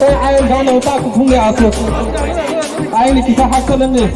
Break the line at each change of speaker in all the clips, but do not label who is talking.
Ayın tak kufunga asuk. Ayın kita hasalım ne?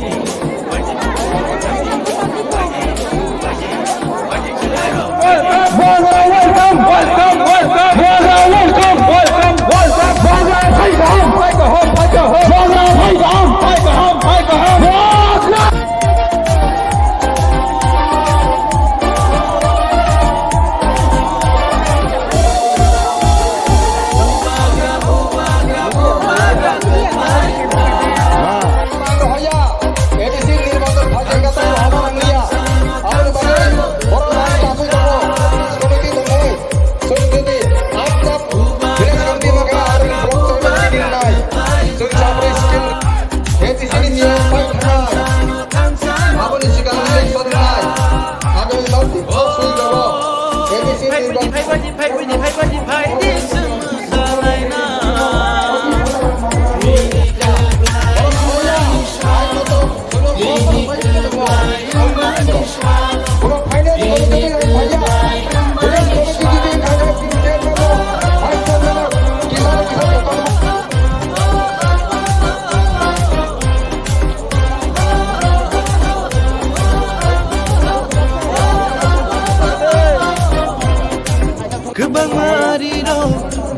Gebang mariro,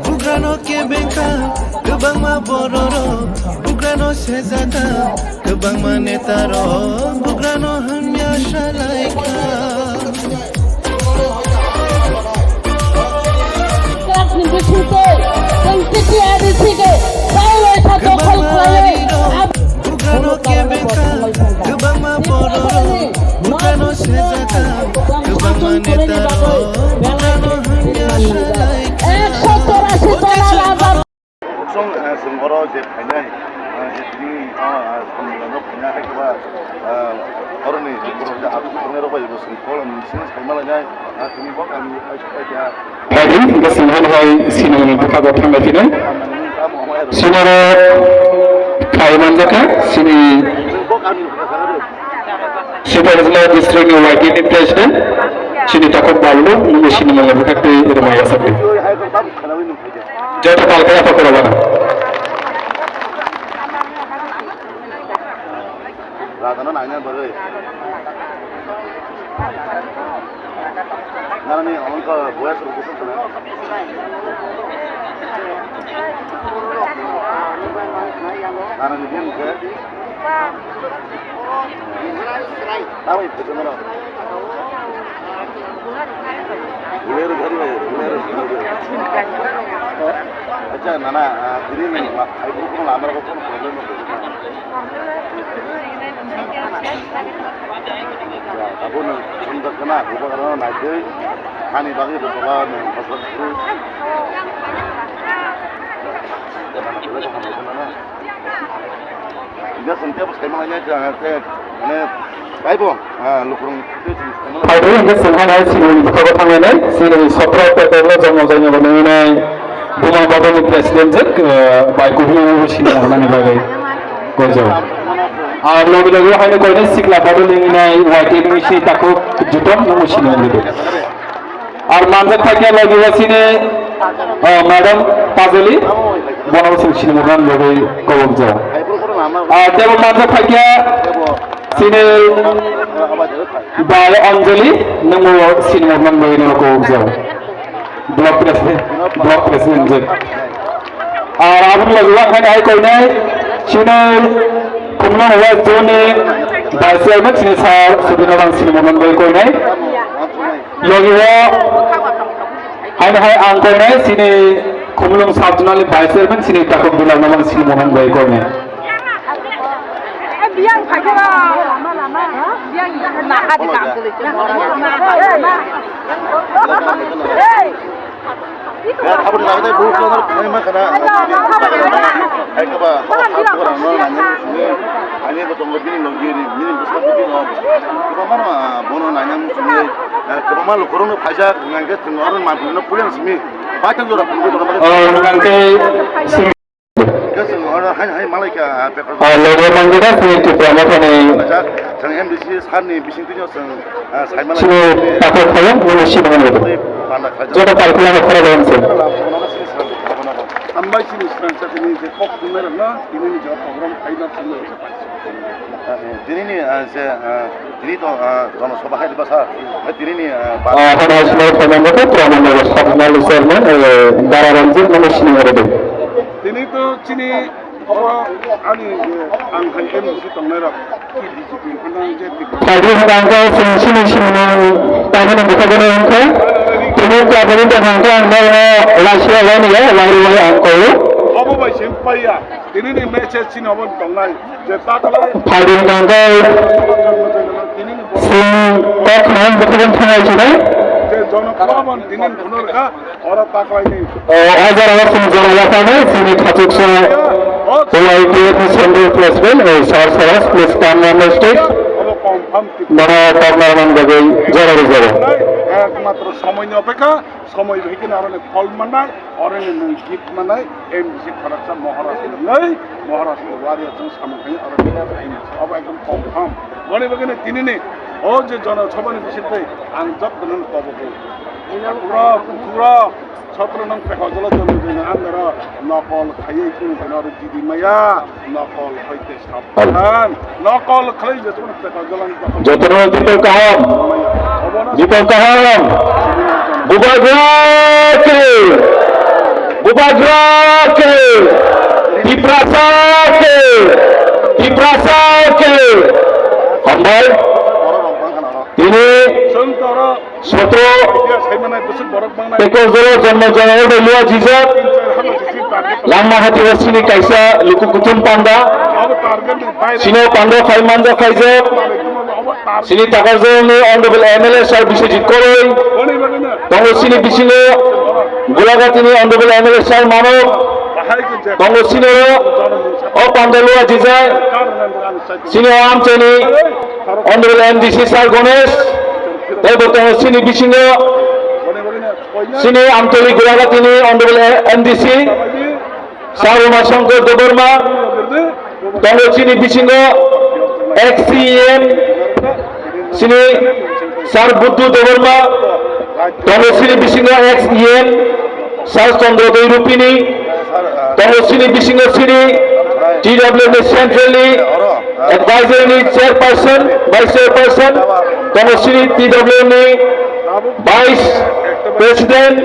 bugrano ke bengka, gebang ma bororo, bugrano sezada, gebang ma netaro, bugrano hamya shalaika. Gebang mariro, bugrano ke bengka, gebang ma bororo, bugrano sezada, gebang ma netaro, bugrano
송 선거로 이제 반야이 이제 선거로 반야 하기가 어른이 그런 이제 아주 그네로가 이거 선거는 신은 살만하냐 그니 뭐 감이 하시야
Hari kesenangan hai sinong buka gotong betina. Sinoro kaiman jaka sini Supervisor District YTD President sini takut balu ini sini buka ke rumah yasak. Jauh tak kaya apa korban.
라다는 아니야 버려. 나는 어머니가 뭐야서 웃었잖아. 나는 이제 그 나무 있잖아. 우레를 가리고 우레를 अच्छा नाना दिल्ली में आईबू को हमारा को problem है अब न सुंदर कना ऊपर करना नाइजे खाने बाकी तो बड़ा में मतलब इधर संख्या बस कम आने जाते ने आईबू लुकुरंग
Hari ini kesenangan hai sinong buka gotong betina. Sini 17 Februari jam 9 betina. Buma Badani President by Kuhu Shinang Nanagai Gojo. Our logo Hana Koine Sikla Baduling in a white Mishi Taco Jutom Mushin. Our Manza Taka Logi was in a Madam Pazali, one of Shinam Logo Gojo. Our Devil Manza Taka Sine by Anjali, no more Sinaman Gojo. Block President और आप लोग वहाँ है कोई नहीं चुने कुम्मा हुआ जो ने बाइसेल में चुने सार सुबिना सिनेमा में कोई नहीं लोग वो है आंग कोई नहीं चुने कुम्लों साबजुनाली बाइसेल में चुने ताकों बिलाव में सिनेमा में कोई नहीं
biang pakai lama biang nak ada kampung itu
내가 가버리 나가다 부르면서 그냥 가나 할까봐 아니 그 정도 비는 넘기니 미는 그 사람들이 그거만 뭐는 아니야 무슨 그거만로 그런 파자 그냥 그 등어를 만드는 불량심이 바탕 돌아 불고
nanti
그래서 어느 한 말이야
logo manggida itu promotor ni
정 MBC 산이 미신 뛰었어 살만
sini takut kaya mengusir dengan itu. Jadi kalau kita nak kerja dengan
Malaysia Strangsa ini je kok bener na ini je program kainan semua itu
Ini to jono sabha hai basa. Ini
National Fernando Tramanda National Chairman Dara Ranjit Namaskar Ngarade.
ini to sini apa ani angkai MC tongera ki disiplin pandang je
Tadi rangka sini tangan buka rangka. Ini kabarin rangka anda Malaysia lain ya, lain angkau.
apa bayi simpai ya ini ni message sini apa tongai je tak kalau
Tadi rangka
ini
kok nahan buka rangka sudah.
je jono kawan ini benar ka orang tak kalau ini
Ajar awak semua lakukan sini katuk semua. OITF Central President Saras Please come on the stage.
apa confirm
Mana partner bagai jalan jalan.
একমাত্র সময় অপেক্ষা সময় ভেঙে আরনে ফল মানায় অরনে গীত মানায় MC খরচা মহারাষ্ট্র নাই মহারাষ্ট্র ওয়ারিয়ার সামনে অরনে সব একদম কনফার্ম মনে বেগেনে তিনি নে ও যে জনসভানি বিষয়তে আঞ্জব দনন কবো পুরা পুরা ছাত্র নং পেকজল জন্য আন্দরা নকল খাইয়ে কোন জনর দিদি মায়া নকল হইতে সাবধান নকল খাই যে কোন পেকজল
Jatuh Jito Kaham, Jito Kaham, Bubagrake, Bubagrake, Diprasake, Diprasake. Hambal, ini
সন্তরা
Soto
dia saya mana besar borok bang na
Teko Zoro Janmo Jango Delia Jizat, Lama Hati Wasini Kaisa, Luku Kutum Panda,
अब target में bye
Sino Pando Faimanda Faizat, Sini Takarjoni Honorable MLA Sir Biswajit Koroi,
बने बने ना
Tongo Sini Bisino, Gulagatini Honorable MLA Sir Manok,
बाहर के जगह
Tongo Sino, O Pandalua Jizai, Sini Am Cheni, Honorable MDC Sir Gonesh, Ebo Tongo Sini Bisino,
बने बने ना कोई ना
Sini Amtoli Gulagatini Honorable MDC, Sir Umar Shankar Deborma, Tongo Sini Bisino, XCM, Sini Sir Buddu Deborma, Tongo Sini Bisino XEM, Sir Chandra Deirupini, Tongo Sini Bisino Sini, TWM Centrally, Advisory Chairperson, Vice Chairperson, Tongo Sini TWM Vice President,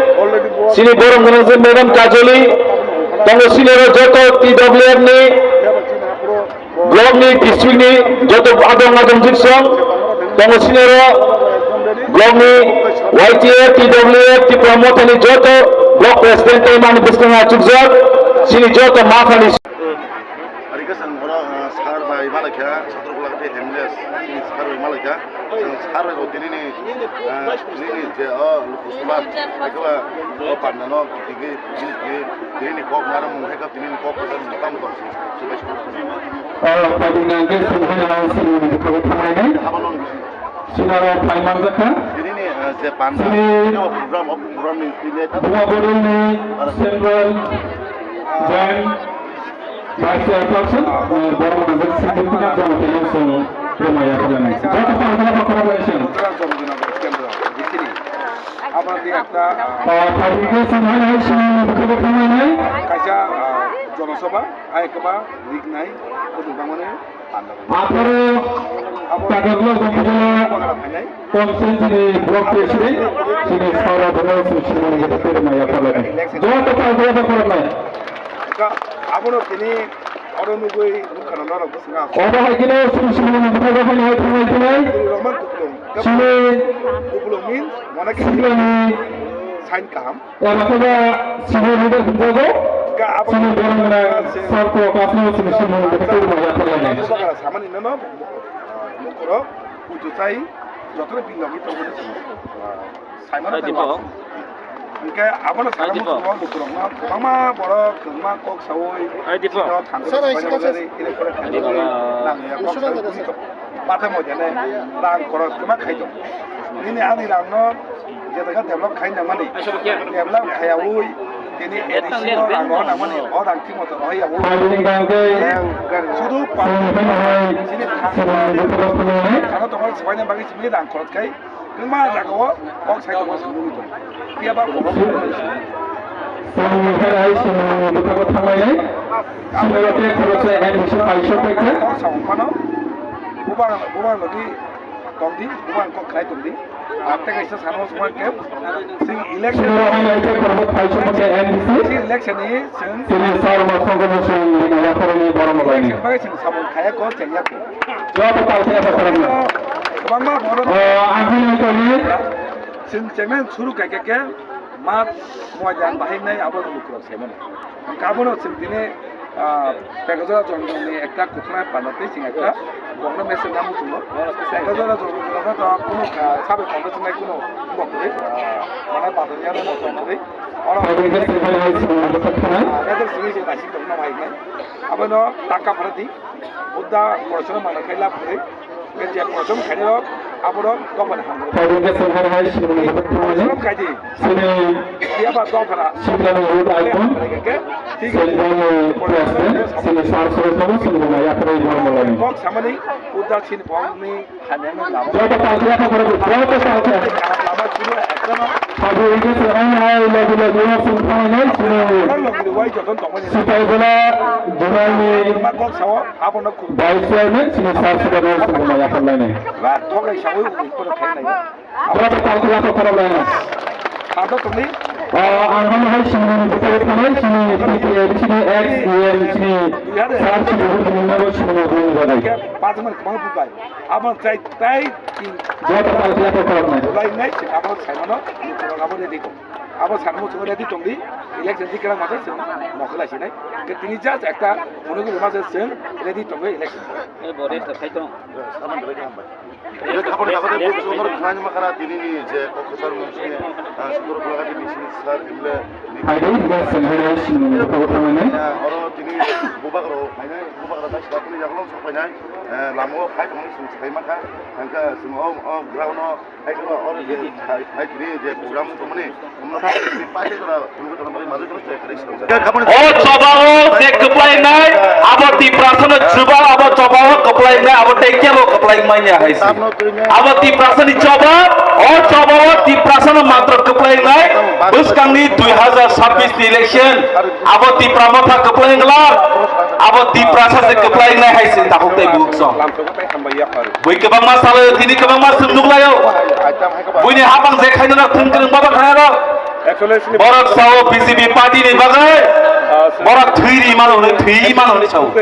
Sini Borom Ganazan Madam Kajoli, Tongo Sini Joto TWM ni, Blok ni, District ni, Joto Adong Adong Jinsong, Tongo Sini Blok ni, YTF, TWF, T Promoter ni Joto, Blok President Iman Biskan Achukzak, Sini Joto Mafani.
Arika sang orang sar by Malaka, satu pulang ke MLS, sar by Malaka, sar by ini je lukusulat, agak pandano, ini kok ngaram mereka ini kok pesan hitam kok
Tadi nanti sebenarnya sini dibuka tangannya. Sinara Paiman Zaka.
ini je panda, ini program ini
Dua bodoh ni Central Bank Vice Chairperson Borom Nazar Singh Pina Jamu Televisi Rumaya Kalani. Jatuh pada collaboration.
আমাদের একটা
Tadi ke sebenarnya sini dibuka tangannya.
কাজা জনসভা আইকবা league নাই কোন মানে
Aparo Tagaglo Jomjala Konsen sini Blok President sini Saura Bono sini Rumaya Kalani. Jatuh pada collaboration.
আপনার তিনি অরনুগই মুখানো নরক বসঙ্গা
Oba hagino sini dibuka tangannya.
Rahman কুকুলম
Sini
কুকুলম মিন মনে কি
sini
সাইন কাম
Makanya sini leader berdoa,
কা
sini
আপন
orang sarko kasih sini betul banyak orang.
সামান্য নন নকর পুজো চাই যত বিলগি তো বলেছি সাইমান দিব 이게 아무나 사람은 그거 못 그런 거 아마 뭐라 그만 꼭 사오이 아이디포 사람 시켜서 이래 그래 나야 꼭 사오이 마트 뭐잖아 랑 걸어 그만 가이죠 니네 아니랑은 이제 내가 데블롭 가이냐 말이 데블롭 가야 오이 니네 에디시노 랑어 나만이 어랑 팀어서 어야 오이 수도 빠 지네 가로 동안 스파이는 방이 집에 랑 걸어 가이 그만 라고 꼭 사이도 뭐 성공이죠 비아바 고맙고
जोंनिफ्राय सिगांनि बोथोराव थांनानै सिगाङावथे खरसा एडमिसन फाइसफाइखौ
सावफानो बुबां लगी दंदी बुबां को खाय दंदी आते कैसे सानो समान के सिंग इलेक्शन
सिगाङावथे खरसा फाइसफाइखौ एडमिसन
इलेक्शन नि जों
सिगां सारमा संगमसन नायाफोरनि बरमलायनि
बाय जों साबन खाया को जेंया को
जवाब पालथाया खालामनो
गोबां मा बर'
आंनि
जों जेंना सुरु गायके मा मयदान बाहायनाय आबाद मुखुराव सेमोन गाबोनो जों दिनै बेगजरा जंगलनि একটা कुथरा बानाते जों একটা गंना मेसेज नाम बुथुमो बेगजरा जंगलनि दा कोनो साबे खंद जोंनाय कोनो बकरे माने बादनियानो मथनदै अरा बेगजरा सिंनि जे दासि दं बाहायनाय आबानो टाका फरति बुद्धा पड़सन माने खाइला फरे के जे पड़सन खाइलो आबानो गमन हांगो
बेगजरा संहारहाय सिगांनि बोथोराव
खाइदि
सिनि
दियाबा दफरा
सिगांनि रोड आइकन
ठीक
सिनि सारसरसनो सिनि नायाफोरनि बरमलायनि
बक सामनि बुद्धा सिन बंनि हानेनो लामा
जवाब पालथाया
लामा सुरु एकदम
Pagi ini sebenarnya lagi-lagi sempurna sini. Supaya bola jumani
bok sawo abono ku
baiknya sini sudah sempurna ya lainnya.
la thogai sawo ko khainai
Berapa tahun kelapa kalau lainnya?
ado tumni
Angin hai sini betul betul sini di sini X sini saat sini betul sini betul.
ke pajaman kemang bukai abon tai
Berapa tahun kelapa kalau lainnya?
lai nai abon saimono ko abon ready ko abon sanmo so ready tumdi election dikra mate sen nokla sinai ke tini just ekta monogu mase sen ready tumbe election
ए बरे त खाइतो
सामान बेगे हम ये खबर खबर book sugar खाना मखरा दिनी जे कखसर Munshi sugar बलगा दिनी सर इले
Hari ini sebenarnya sini betul betul
और दिनी बुबा करो फाइना बुबा करा दास दाखनि जागलो सफाइना लामो फाइ खमनि सुन सफाइ माखा थांका सुङो ग्राउन्ड हाइको और जे हाइ दिनी जे प्रोग्राम खमनि हमनो पाइ जरा उनको जरा माजो जरा चेक करिस
O cobawo se keplainai abo tiprasan coba abo cobawo keplainai abo tekialo keplainainya haisi abo tiprasan dicoba o cobawo tiprasan matra keplainai buskangni 2026 election abo tipramata keplainai abo tiprasan se keplainai haisi takuk tai buksong
lamso ko hambaya paru
bui kebang masala tini kebang mas sumduk layo bui ni habang zekhai na thungkring baba khana
actually
borak sawo BJP party ni bagai borak thui mano ni sawo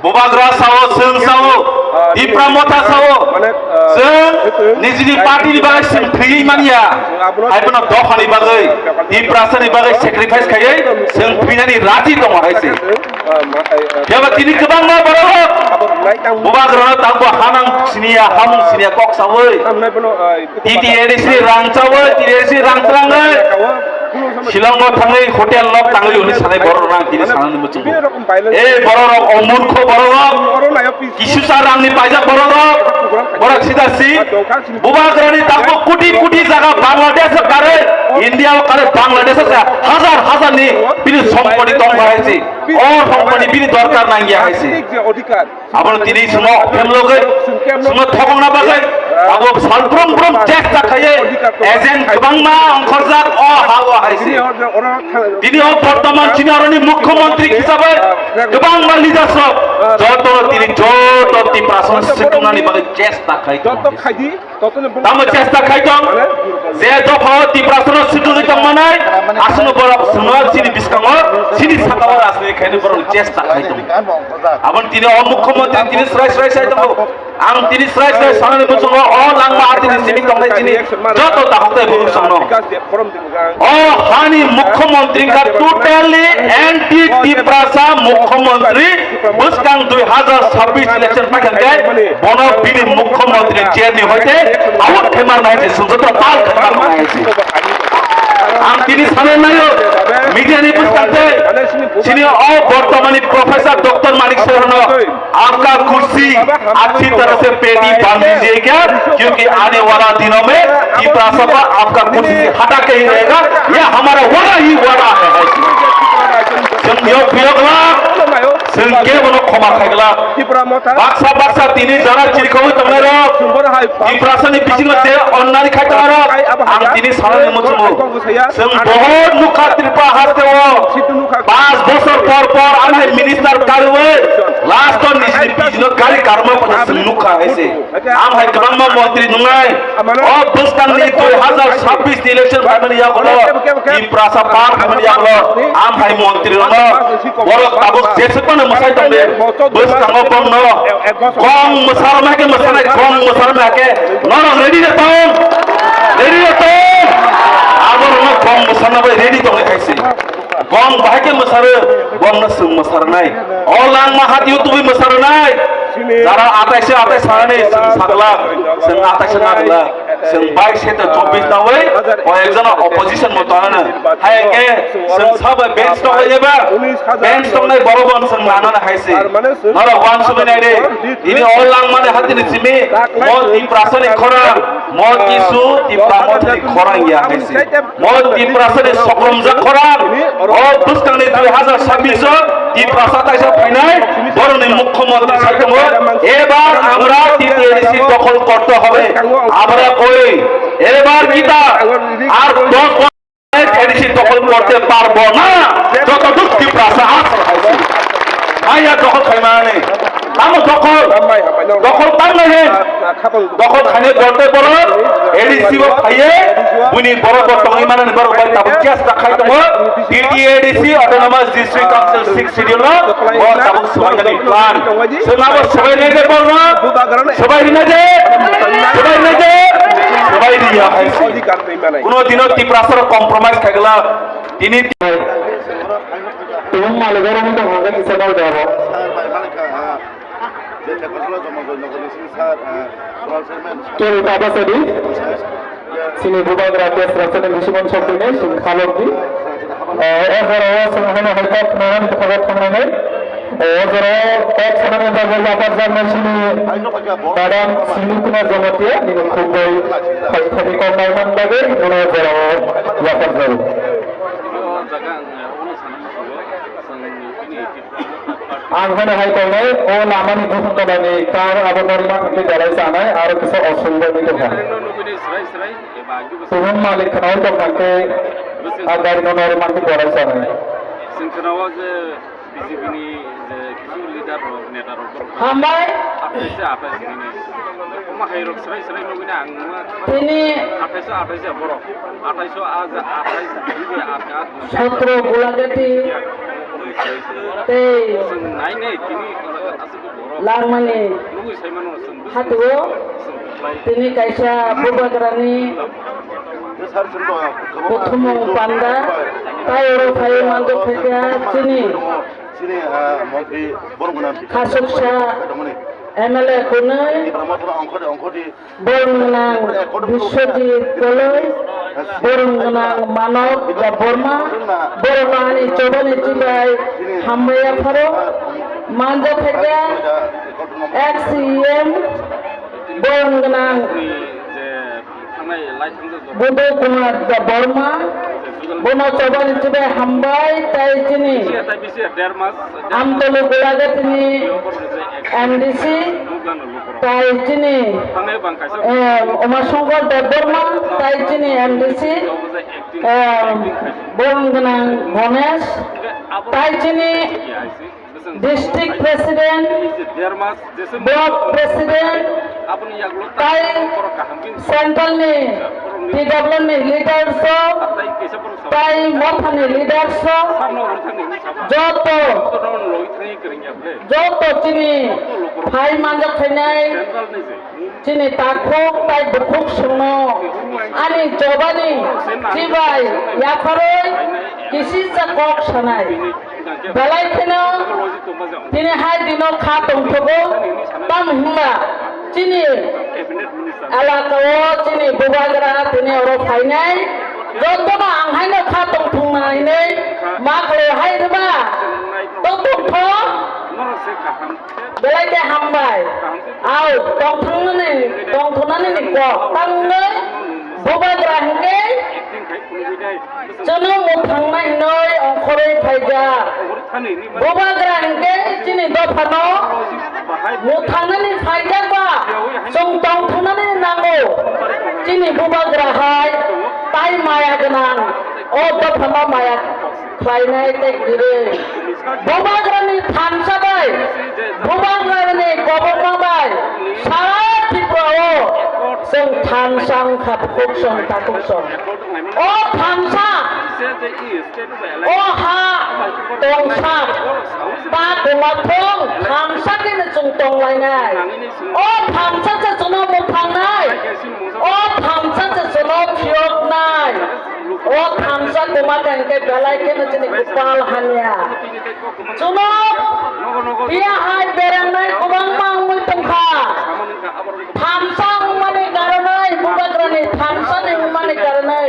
bobagra sawo seung sawo dipramota sawo seung nijini party ni bagai seung thui mania aibona dokha ni bagai diprasa ni bagai sacrifice khayai seung thui ni raji dong haisi jaba tini kebang ma borok bobagra na tangbo hanang sinia hamung sinia kok sawoi TTADC rang sawoi TTADC rang trangai Shillong tangai hotel lok tangai uni sanai borok rang tini sanan mucung borok omurko borok kisu sarang ni pajak borok borak sida si bobagra ni tangbo kuti jaga Bangladesh kare India kare Bangladesh hazar ni bini somponi tong haisi somponi bini dorkar nangia haisi abon tini semua femloge semua thokong na bagai abo salprom cesta khaye agent kebangma angkhorjak hawa haisi tini বর্তমান চীন অরণি মুখ্যমন্ত্রী হিসাবে kebangma leadership joto tini joto ti prasan sekunani bagai cesta khai
যত খাইদি তত
tamo cesta khai tong je dopha ti prasan sekunani tong manai asno borak semua sini biskango sini sakawa asni khaine borak cesta khai tong abon tini মুখ্যমন্ত্রী tini serai sai tong ang tini serai sanani buchong langma artini sibik tong tini joto tahoktai buru sangno hani মুখ্যমন্ত্রী ka totally anti tiprasa মুখ্যমন্ত্রী buskang 2026 election pakan kai bono bini মুখ্যমন্ত্রী chair ni hoite awak khemar nahi sunjoto tal khemar nahi ang tini sane nayo media ni buskante sini बर्तमानी professor doctor Manik sir आपका कुर्सी अच्छी तरह से पेटी बांध लीजिए क्या क्योंकि आने वाला दिनों में तिप्रासा पर आपका कुर्सी से हटा के ही रहेगा यह हमारा वादा ही वादा है संयोग संके ক্ষমা খাইগলা
ত্রিপুরা মতা
বাক্সা বাক্সা তিনি যারা চিরকবি তোমার
সুম্বর হাই
ত্রিপুরাসনি বিচিংতে অন্যানি খাইতার আম তিনি সারানি মুচমু जों बहुत नुखा त्रिपुरा हास्तेव 5 বছর পর পর আমি মিনিস্টার কারवे लास्ट निजनि बिजनो गारि गारमा पन नुखा हैसे आम हाय गोबां मन्त्रि नुङाय अ बुस्ताननि 2026 इलेक्शन भाइमनि यागलो त्रिपुरासा पार भाइमनि यागलो आम हाय मन्त्रि रङ बर ताबो जेसेपन मसाय दंबे बुस्तांगो बंनो गं मसारमाके मसानाय गं मसारमाके नन रेडी रेतो आबर न गं मसारनाबो रेडी दङ खायसे गं बाहायके मसारो गंनो सों मसारनाय अलां माहात इउटुबि मसारनाय যারা 28 সারানি সাগলা जों 28 नागला जों 22 से 24 दावै एकजना अपोजिशन मताना हायके जों सब बेंच दंबा बेंच दंनाय बरबन जों लानानै हायसे नरा वान सुबिनाय रे इनि अलां माने हातिनि सिमी मति प्रासनि खरा मतिसु तिप्रामति खरा या हायसे मति प्रासनि सकरमजा खरा अ बुस्तांनि 2026 तिप्रासा ताइसा फाइनाय बरनि मुख्यमंत्री साइतमो এবার আমরা টিটিএডিসি দখল করতে হবে আমরা কই এবার কিটা আর 10 বছর এডিসি দখল করতে পারবো না যতটুকু ত্রিপুরা আছে আয়া দখল খাইমানে আম দখল পাইলে দখল খাইনে করতে বড় এডিসি ও খাইয়ে বুনি বড় বটঙ্গি মানে বড় বাই তাব কেস রাখাই দমো TTADC autonomous district council 6 schedule ও তাব সবাইনি প্ল্যান সবাই সবাই নেগে বড় সবাই নিয়ে সবাই দিয়া হাইছে কোন দিনও ত্রিপুরাসর কম্প্রোমাইজ খাইগলা তিনি
এবং মালিকের মধ্যে ভাগে কিছু দাও দেব কেউ তাবাসেদি sini bubag rakyat rasanya bisiman sopine sing khalordi ezara sanghana halkat nahan khabar khamane ezara ek sanane da japar janna sini badam sinukuna jamatia ni khubbai khaikhani konaiman lage ona ezara japar jaru आंखोने हाय कोने ओ लामानि गुफुंदानि car आबादारि माखासे दालाय जानाय आरो किसे असुबिदानि दं सुबुं मालिक खनाव दंनाके आगारि ननर माखासे दालाय जानाय
सिंखनावा जे बिजेपिनि जे किसु लिडार नेता
हामबाय
आफायसे आफायसे मा हायरक सराय लुगैना आं
दिनै
आफायसे बर' 28 आज 28 बिदि आफा
17 गुलागति
नायनाय तिनि
लांमानि
लुगै सायमानो
हातुओ दिनै कायसा बुबाग्रानि प्रथम पान्दा तायरो फाय मांगो फैया चिनि खासुकसा एमएलए कोनै बरंगनां बिश्वजित गलै बरंगनां मानव बर्मा बरंगनानि चौबानि जिबाय हामबाया फारो मांगो फैया एक्सएम बरंगनां बुद्धो कुमार बर्मा बोनो चौबानि जिबाय हामबाय ताय चिनि आमतलु गुलागतिनि एमडीसी ताय चिनि उमाशंकर देवबर्मा ताय चिनि एमडीसी बरंगनां गणेश ताय चिनि डिस्ट्रिक्ट प्रेसिडेंट ब्लॉक प्रेसिडेंट ताय सेंट्रल ने टीडब्ल्यू ने लीडरशिप ताय मथानि लीडरशिप जोतो चिनि फाय मांगो फैनाय चिनि ताखोक ताय बुखुक सुनो आनि जबानि जिबाय याफारै किसि जाकक सनाय बेलाय फेनो दिनै हाय दिनो खा दंथगो ताम हिंगा चिनि एलाकाओ चिनि बुबाग्रा दिनै अर फायनाय जतनो आंहायनो खा दंथुंनानै माखले हायबा दंथुंथ बेलायते हामबाय आव दंथुंनानै निको तांनै बुबाग्रा हिंगे जोनो मोथांनाय नै अंखरै फायजा बुबाग्रा हिंगे चिनि दफानो मुथांनानै फायदाबा जों दंथ'नानै नांगौ दिनै बुबाग्राहाय ताइ माया गोनां दफानो माया खायनाय टेकगिरि बुबाग्रानि थानसाबाय बुबाग्रानि गबरमाबाय सारा त्रिपुरायाव जों थानसां खाबुखसं ताकुसं थानसा हा दंसा बा दमाथं थानसाखौनो जों दंलायनाय थानसासो जोंनाव मोखांनाय थानसासो जोंनाव फियकनाय थानसा दमाखौ बेलायखौनो जोंनि गोपाल हानिया जोंनाव बेहाय बेरायनाय गोबां मावै दंखा थानसा माने गारनाय बुबाग्रानि थानसानि माने गारनाय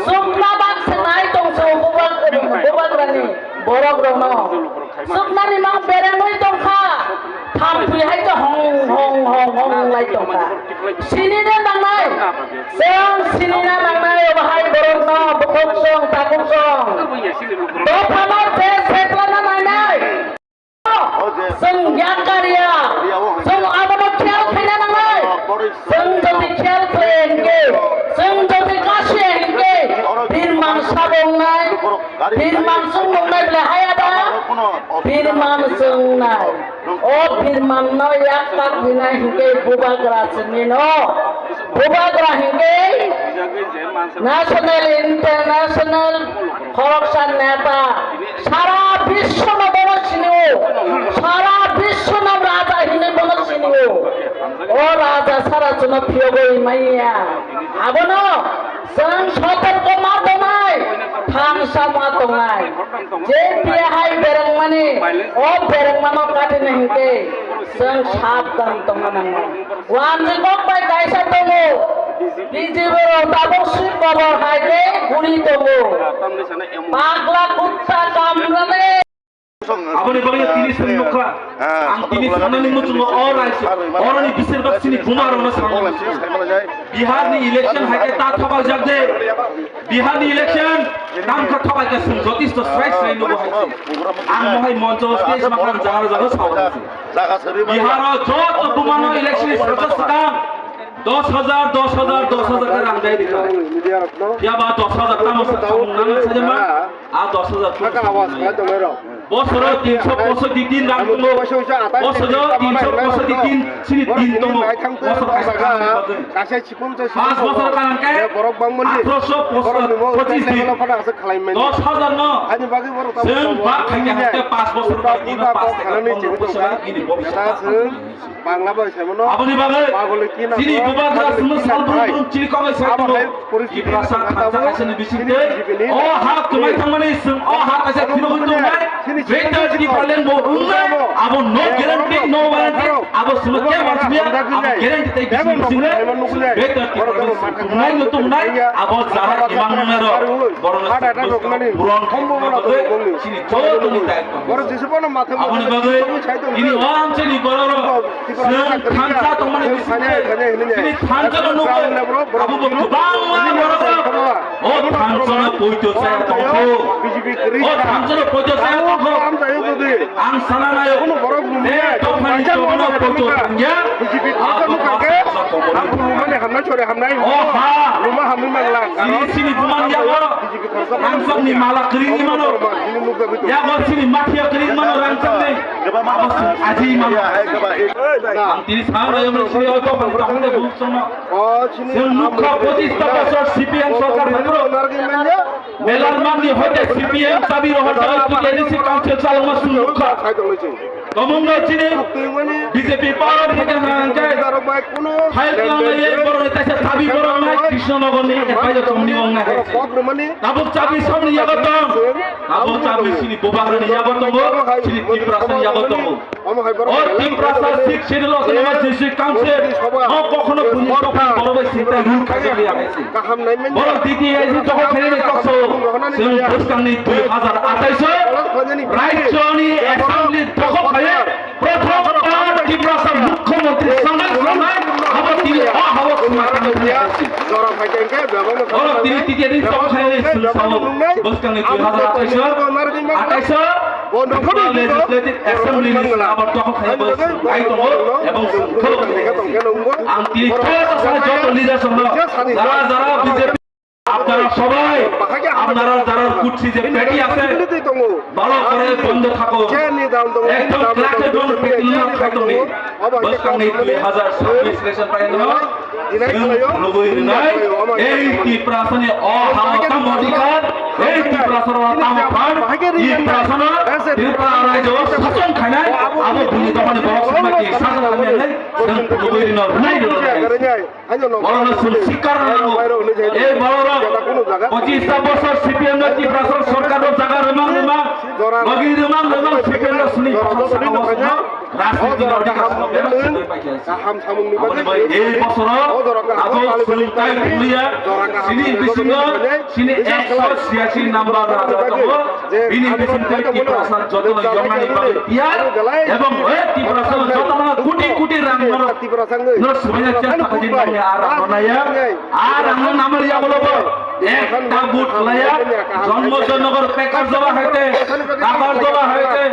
सुखना बाक्सनाय दंसो बुबाग्रानि बर'ग्रावनो सुखनानि मा बेरायनाय दंखा थामफैहायथ' हं हं हं हं लाय दंखा सिनिनो नांनाय जों सिनिना नांनाय बाहाय बर'ग्राव बुखसं ताकुसं दफानो फेस्लाना नायनाय जों याकारिया जों आबादाव खेल फैना नांनाय जों जदि खेल फैनगे जों जदि गासै हेंगे बिरमान साबंनाय बिरमान संनाय बले हायादा बिरमान संनाय बिरमान न याकाक बिना हेंगे बुबाग्रा जोंनिनो बुबाग्रा हेंगे नेशनल इंटरनेशनल करप्शन नेता सारा विश्व में बनो सिनियो सारा विश्व में राजा हिने बनो सिनियो राजा सारा चुना फियोगो मैया अब न जों सतर्क मा दंनाय थामसा मा दंनाय जे बेहाय बेरंमानि बेरंमानो काटिनो हेंगे जों साबधान दंनांगौ वानजि गक बाय गायसा दङ बिजिबो दाबो सुइ खबर हायगे गुनि दङ पागला कुत्ता कामराने
Abang ni tini seni nukla, ang tini sana ni muncul orang ni bisir bak sini kumar orang sama. Bihar ni election hai kita thapal jagde, Bihar ni election nam ka thapal ka sung jotis to strike lain nubo hai. Ang mohai monco stage makan jagar jagar sawa. Bihar jod to bumano election ni serta sedang. 10,000 ka rang jai dikha. Kya baat 10,000 ka masa nang saja ma? 10,000 বছর 365 দিন রাম দङ বছর 365 দিন সিনি দিন দङ বছর কাছে চিকুম তো 5 বছর কালকে বরক বাংমন্ডি 1825 দিন 10,000 ন আনি বাকি বড় जों बा खायनो हाते 5 बছर बायदि 5 खालामनि चिकुम इनि भबिष्यता जों बांला बायसामनो आबनि बागै सिनि बुबाग्रा सुमु सालबुरु चिनि कबाय साबनो इब्रासा खाजा खासनि बिसिंदे हा तुमाय थांमानि जों हा कासे खिनो दंनाय Better di kalian mau unggah, abo no guarantee, no warranty, abo semua maksudnya, abo guarantee tapi bisnisnya, better di kalian tunai, abo jarak imam mero, boros buron sini jauh tu ni tak. Abo ni bagai, ini orang sini boros, thansa tu mana bisnisnya, ini thansa tu nuko, abo bang mana boros, thansa tu poito saya tongko, thansa tu poito saya tongko. Ang sana na yo borok lumia to phani to no photo tangya aku kake aku lumane hamna chore hamna ha luma hamni mangla sini buman ya go ang sab ni mala kering ni mano ya go sini mathia kering mano rang sang nei aji mano ang tini sang na yo sini auto pang de buk sono sing mukha 25 বছর CPM সরকার হলো মেলার মানি হতে CPM সাবি রহতা তো ADC council চালমা শুরু মুখা কমঙ্গা চিনি BJP পাওয়ার থেকে নাঙ্গাই ফাইল লামায়ে বড় নেতা সাবি বড় নাই কৃষ্ণনগর নি এপাইজ চমনি অংনা নাবক চাবি সামনে ইয়াগত নাবক চাবি সিনি বোবাগ্রা নি ইয়াগত সিনি ত্রিপ্রাসা ইয়াগত ও ত্রিপ্রাসা সিক শিডিউল অথবা ডিস্ট্রিক্ট কাউন্সিল ও কখনো পুলিশ কখন বড় ভাই সিনটা রুল কাজে লিয়া গেছে বড় দিদি আইজি তখন খেলে কষ্ট সিং বসকানি 2028 রাজ্যনি অ্যাসেম্বলি দখল হয়ে প্রথম ত্রিপ্রাসা মুখ্যমন্ত্রী সঙ্গে সঙ্গে আবার তিনি অহাবক মাধ্যমে জরা ফাইটেনকে ব্যবহার করে তিনি তৃতীয় দিন তখন খেলে বসকানি 2028 legislative assembly abar doko khaibo ai tongo ebong kholo ang tini thota sa joto leader songo jara BJP আপনারা সবাই আপনারা যারা কুটছি যে পেটি আছে ভালো করে বন্ধ থাকো একদম ক্লাসে দল পেটি না থাকো নি বস কাঙ্গি 2026 ইলেকশন পাই না লবই নাই এই কি প্রাসনে অহামতা অধিকার এই কি প্রাসন তাম ফান এই প্রাসন ত্রিপুরা রাজ্য শাসন খানায় আবো ভূমি দমনে বক্স মাকি শাসন খানায় লবই নাই বড় শিকার এই বড় 25 বছর সিপিএম ত্রিপুরা সরকার জায়গা রমাং রমাং লগি রমাং রমাং সিপিএম সুনি রাজনীতির অধিকার
হাম সামুংনি বাদে
এই বছর আবো সুলতাই পুলিয়া সিনি বিসিং সিনি 186 নাম্বার রাজা তব বিনি বিসিং ত্রিপুরা যত জমানি পাবে পিয়ার এবং ওই ত্রিপুরা যত কোটি কোটি রাং
ত্রিপুরা সঙ্গে
নো সুবিধা চেষ্টা কাজিন পাবে আর রানায়া আর আমরা নামলিয়া বলবো একটা বুট লায়া জন্মজনগর পেকার জবা হইতে কাগজ জবা হইতে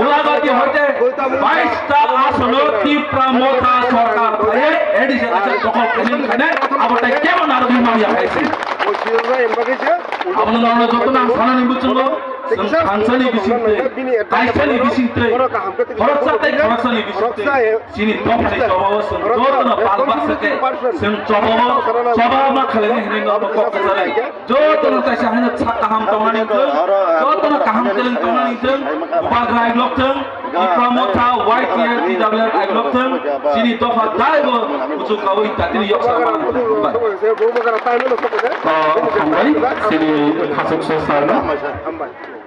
গোলাবাতি হইতে 22টা আসন ত্রিপুরা মোটা সরকার পায়ে এডিশন আছে দখল কেন খানে আবটাই কেমন আর বিমারিয়া হইছে
ওই সিররা এমবাগেছে
আপনারা যত নাম সানানি বুঝছো খানসানি বিসিতে কাইসানি বিসিতে খরচাতে খরচানি বিসিতে সিনি দফানি জবাব যতনা পালবাসকে সেন জবাব জবাব খালেনি হিনি নব ককসারে যতনা কাইসা হানা ছাকা হাম তমানি যতনা কাহাম তেলেন তমানি তেন বাগরাই লকতেন ইপ্রামতা হোয়াইট ইয়ার ডিডব্লিউআর আই লকতেন সিনি দফা দাইবো উচু কাওই তাতিনি ইয়কসা
বউ বগরা তাইলো সব
হামবাই সিনি হাসক সারনা
হামবাই